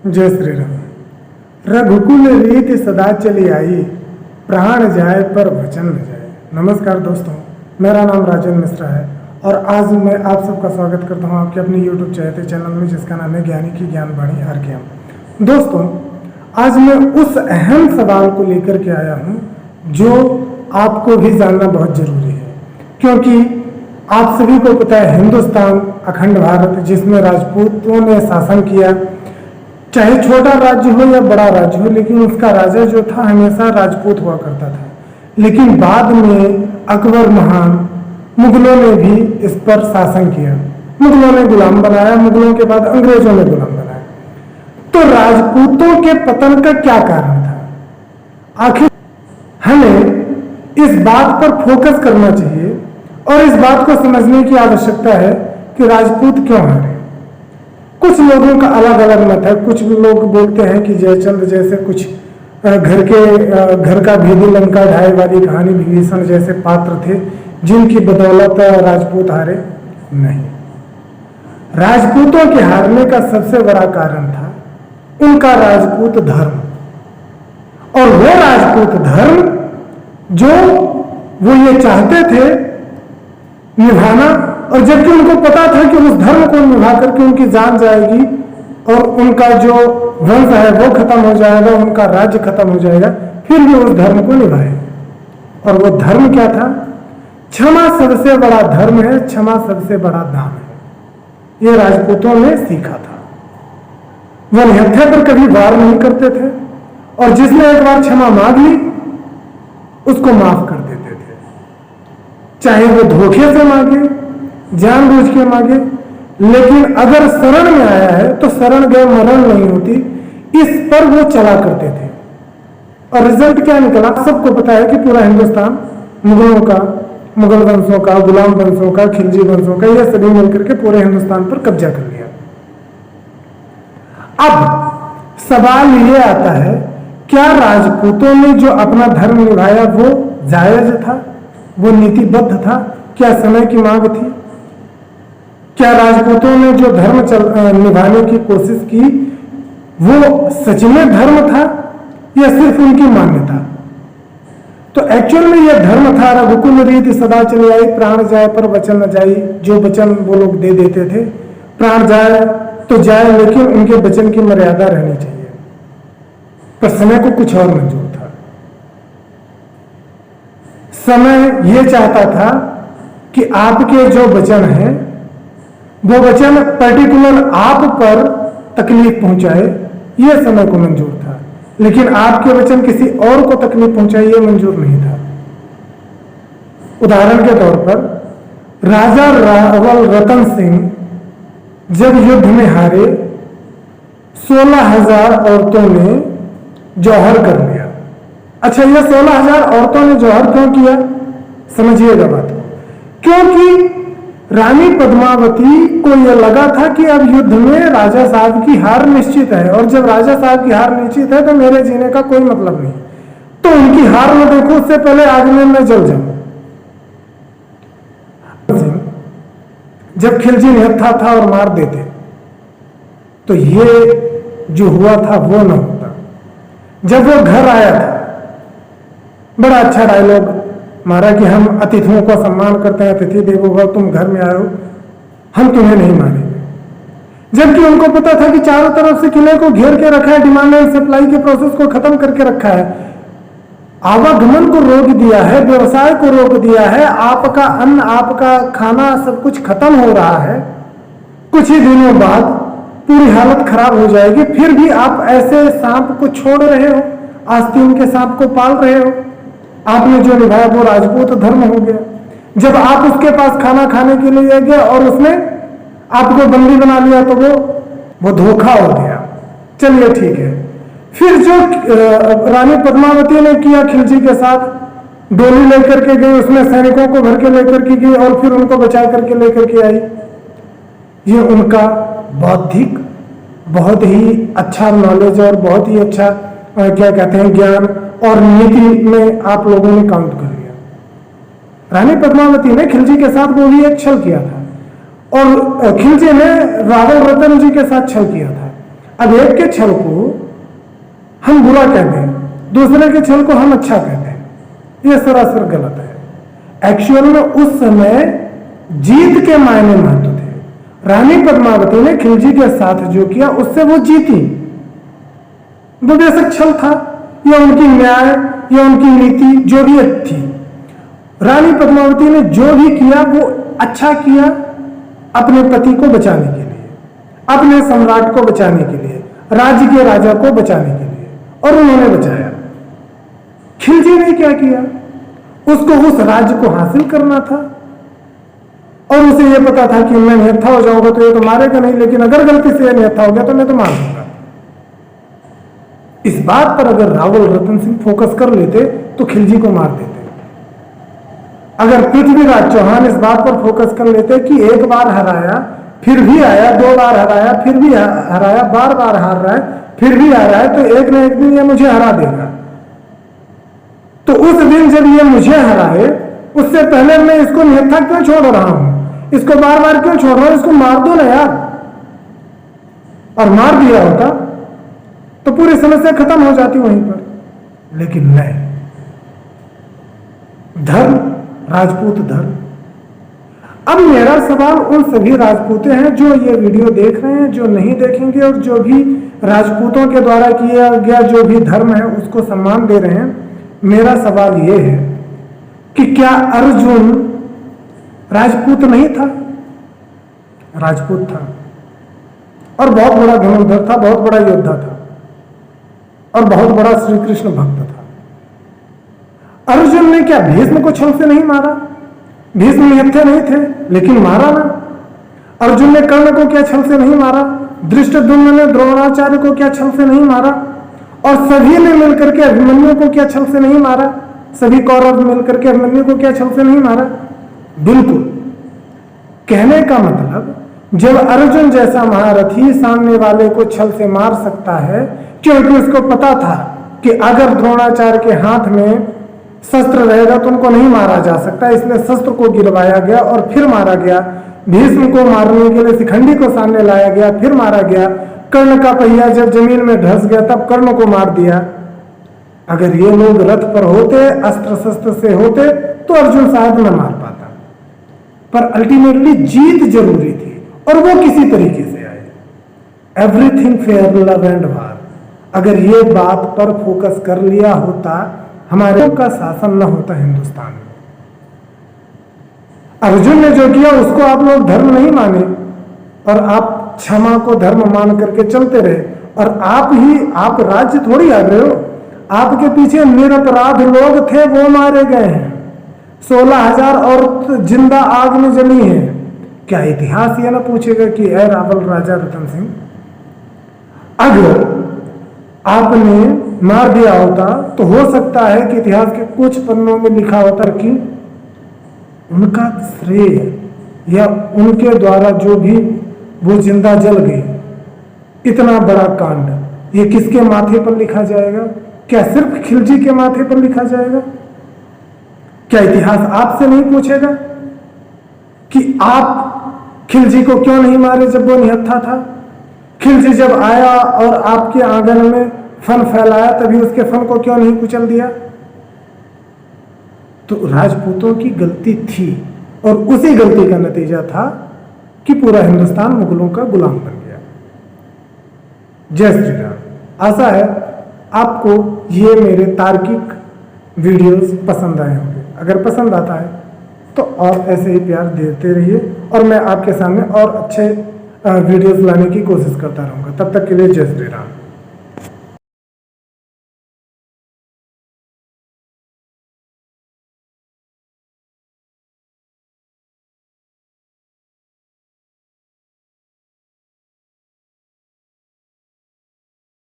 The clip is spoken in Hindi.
जय श्री राम। रघुकुल रीति सदा चली आई, प्राण जाए पर वचन न जाए। नमस्कार दोस्तों, मेरा नाम राजन मिश्रा है और आज मैं आप सबका स्वागत करता हूं आपके अपने YouTube चैनल में, जिसका नाम है ज्ञानी की ज्ञान वाणी हर ज्ञान। दोस्तों, आज मैं उस अहम सवाल को लेकर के आया हूं जो आपको भी जानना बहुत जरूरी है, क्योंकि आप सभी को पता है हिंदुस्तान अखंड भारत जिसमें राजपूतों ने शासन किया, चाहे छोटा राज्य हो या बड़ा राज्य हो, लेकिन उसका राजा जो था हमेशा राजपूत हुआ करता था। लेकिन बाद में अकबर महान मुगलों ने भी इस पर शासन किया, मुगलों ने गुलाम बनाया, मुगलों के बाद अंग्रेजों ने गुलाम बनाया। तो राजपूतों के पतन का क्या कारण था? आखिर हमें इस बात पर फोकस करना चाहिए और इस बात को समझने की आवश्यकता है कि राजपूत क्यों हारे। कुछ लोगों का अलग अलग मत है। कुछ लोग बोलते हैं कि जयचंद जैसे कुछ घर का भेदी लंका ढाई वाली कहानी विभीषण जैसे पात्र थे जिनकी बदौलत राजपूत हारे। नहीं, राजपूतों के हारने का सबसे बड़ा कारण था उनका राजपूत धर्म, और वो राजपूत धर्म जो वो ये चाहते थे निभाना, और जबकि उनको पता था कि उस धर्म को निभा करके उनकी जान जाएगी और उनका जो वंश है वो खत्म हो जाएगा, उनका राज्य खत्म हो जाएगा, फिर भी उस धर्म को निभाए। और वो धर्म क्या था? क्षमा सबसे बड़ा धर्म है, क्षमा सबसे बड़ा दान है। ये राजपूतों ने सीखा था। वो निहत्थे पर कभी वार नहीं करते थे, और जिसने एक बार क्षमा मांग ली उसको माफ कर देते थे, चाहे वो धोखे से मांगे, जानबूझ के मांगे। लेकिन अगर शरण में आया है तो शरण गए मरण नहीं होती, इस पर वो चला करते थे। और रिजल्ट क्या निकला? सबको पता है कि पूरा हिंदुस्तान मुगलों का, मुगल वंशों का, गुलाम वंशों का, खिलजी वंशों का, ये सभी मिलकर के पूरे हिंदुस्तान पर कब्जा कर लिया। अब सवाल ये आता है, क्या राजपूतों ने जो अपना धर्म निभाया वो जायज था? वो नीतिबद्ध था? क्या समय की मांग थी? क्या राजपूतों ने जो धर्म निभाने की कोशिश की वो सच में धर्म था या सिर्फ उनकी मान्यता? तो एक्चुअल में यह धर्म था। रघुकुल रीति सदा चली आई, प्राण जाए पर वचन न जाई। जो वचन वो लोग दे देते थे, प्राण जाए तो जाए, लेकिन उनके वचन की मर्यादा रहनी चाहिए। पर समय को कुछ और मंजूर था। समय यह चाहता था कि आपके जो वचन हैं वो वचन पर्टिकुलर आप पर तकलीफ पहुंचाए, यह समय को मंजूर था। लेकिन आपके वचन किसी और को तकलीफ पहुंचाए, यह मंजूर नहीं था। उदाहरण के तौर पर राजा रावल रतन सिंह जब युद्ध में हारे, 16,000 औरतों ने जौहर कर लिया। अच्छा, यह 16,000 औरतों ने जौहर क्यों किया? समझिएगा बात को। क्योंकि रानी पद्मावती को यह लगा था कि अब युद्ध में राजा साहब की हार निश्चित है, और जब राजा साहब की हार निश्चित है तो मेरे जीने का कोई मतलब नहीं। तो उनकी हार में देखो, उससे पहले आग में मैं जल जाऊं। जब खिलजी निहत्था था और मार देते तो ये जो हुआ था वो न होता। जब वो घर आया था, बड़ा अच्छा डायलॉग मारा कि हम अतिथियों को सम्मान करते हैं, अतिथि देवो भव, तुम घर में आए हो, हम तुम्हें नहीं मारेंगे। जबकि उनको पता था कि चारों तरफ से किले को घेर के रखा है, डिमांड एंड सप्लाई के प्रोसेस को खत्म करके रखा है, आवागमन को रोक दिया है, व्यवसाय को रोक दिया है, आपका अन्न, आपका खाना सब कुछ खत्म हो रहा है। कुछ ही दिनों बाद पूरी हालत खराब हो जाएगी, फिर भी आप ऐसे सांप को छोड़ रहे हो, आस्तीन के सांप को पाल रहे हो। आपने जो निभाया वो राजपूत धर्म हो गया। जब आप उसके पास खाना खाने के लिए गए और उसने आपको बंदी बना लिया तो वो धोखा हो गया। चलिए ठीक है। फिर जो रानी पद्मावती ने किया खिलजी के साथ, डोली लेकर के गई, उसमें सैनिकों को भर के लेकर के गई और फिर उनको बचा करके लेकर के आई। ये उनका बौद्धिक बहुत ही अच्छा नॉलेज और बहुत ही अच्छा क्या कहते हैं ज्ञान और नीति में आप लोगों ने काउंट कर लिया। रानी पद्मावती ने खिलजी के साथ वो भी एक छल किया था, और खिलजी ने रावल रतन जी के साथ छल किया था। अब एक के छल को हम बुरा कहते हैं, दूसरे के छल को हम अच्छा कहते हैं, यह सरासर गलत है। एक्चुअल में उस समय जीत के मायने महत्व थे। रानी पद्मावती ने खिलजी के साथ जो किया उससे वो जीती, वो बेशक छल था या उनकी न्याय या उनकी नीति जो भी थी। रानी पद्मावती ने जो भी किया वो अच्छा किया, अपने पति को बचाने के लिए, अपने सम्राट को बचाने के लिए, राज्य के राजा को बचाने के लिए, और उन्होंने बचाया। खिलजी ने क्या किया, उसको उस राज्य को हासिल करना था और उसे यह पता था कि मैं निहत्था हो जाऊंगा तो ये तो मारेगा नहीं, लेकिन अगर गलती से निहत्था हो गया तो मैं तो मार दूंगा। इस बात पर अगर रावल रतन सिंह फोकस कर लेते तो खिलजी को मार देते। अगर पृथ्वीराज चौहान इस बात पर फोकस कर लेते कि एक बार हराया फिर भी आया, 2 बार हराया फिर भी हराया, बार बार हार रहा है फिर भी आ रहा है, तो एक न एक दिन ये मुझे हरा देगा, तो उस दिन जब ये मुझे हराए उससे पहले मैं इसको निहत्था क्यों छोड़ रहा हूं, इसको बार बार क्यों छोड़ रहा हूं, इसको मार दो ना यार। और मार दिया होता तो पूरी समस्या खत्म हो जाती वहीं पर। लेकिन नहीं, धर्म, राजपूत धर्म। अब मेरा सवाल उन सभी राजपूते हैं जो ये वीडियो देख रहे हैं, जो नहीं देखेंगे और जो भी राजपूतों के द्वारा किया गया जो भी धर्म है उसको सम्मान दे रहे हैं। मेरा सवाल ये है कि क्या अर्जुन राजपूत नहीं था? राजपूत था और बहुत बड़ा धनुर्धर था, बहुत बड़ा योद्धा था और बहुत बड़ा श्री कृष्ण भक्त था। अर्जुन ने क्या भीष्म को छल से नहीं मारा? भीष्म निहत्थे नहीं थे लेकिन मारा ना। अर्जुन ने कर्ण को क्या छल से नहीं मारा? धृष्टद्युम्न ने द्रोणाचार्य को क्या छल से नहीं मारा? और सभी ने मिलकर के अभिमन्यु को क्या छल से नहीं मारा? सभी कौरव मिलकर के अभिमन्यु को क्या छल से नहीं मारा? बिल्कुल। कहने का मतलब जब अर्जुन जैसा महारथी सामने वाले को छल से मार सकता है, क्योंकि उसको पता था कि अगर द्रोणाचार्य के हाथ में शस्त्र रहेगा तो उनको नहीं मारा जा सकता, इसलिए शस्त्र को गिरवाया गया और फिर मारा गया। भीष्म को मारने के लिए शिखंडी को सामने लाया गया, फिर मारा गया। कर्ण का पहिया जब जमीन में धंस गया तब कर्ण को मार दिया। अगर ये लोग रथ पर होते, अस्त्र शस्त्र से होते तो अर्जुन शायद न मार पाता, पर अल्टीमेटली जीत जरूरी थी और वो किसी तरीके से आए। एवरीथिंग फेयर लव एंड वार। अगर ये बात पर फोकस कर लिया होता, हमारे का शासन न होता हिंदुस्तान में। अर्जुन ने जो किया उसको आप लोग धर्म नहीं माने और आप क्षमा को धर्म मान करके चलते रहे, और आप राज्य थोड़ी आ रहे हो, आपके पीछे निरपराध लोग थे वो मारे गए हैं। 16,000 औरत जिंदा आग में जली है। क्या इतिहास ये ना पूछेगा कि ऐ रावल राजा रतन सिंह, अगर आपने मार दिया होता तो हो सकता है कि इतिहास के कुछ पन्नों में लिखा होता कि उनका श्रेय या उनके द्वारा जो भी वो जिंदा जल गई, इतना बड़ा कांड ये किसके माथे पर लिखा जाएगा? क्या सिर्फ खिलजी के माथे पर लिखा जाएगा? क्या इतिहास आपसे नहीं पूछेगा कि आप खिलजी को क्यों नहीं मारे जब वो निहत्था था? खिलजी जब आया और आपके आंगन में फन फैलाया तभी उसके फन को क्यों नहीं कुचल दिया? तो राजपूतों की गलती थी और उसी गलती का नतीजा था कि पूरा हिंदुस्तान मुगलों का गुलाम बन गया। जय श्री राम। आशा है आपको ये मेरे तार्किक वीडियोस पसंद आए होंगे। अगर पसंद आता है तो और ऐसे ही प्यार देते रहिए और मैं आपके सामने और अच्छे वीडियोस लाने की कोशिश करता रहूँगा। तब तक के लिए जय श्री राम।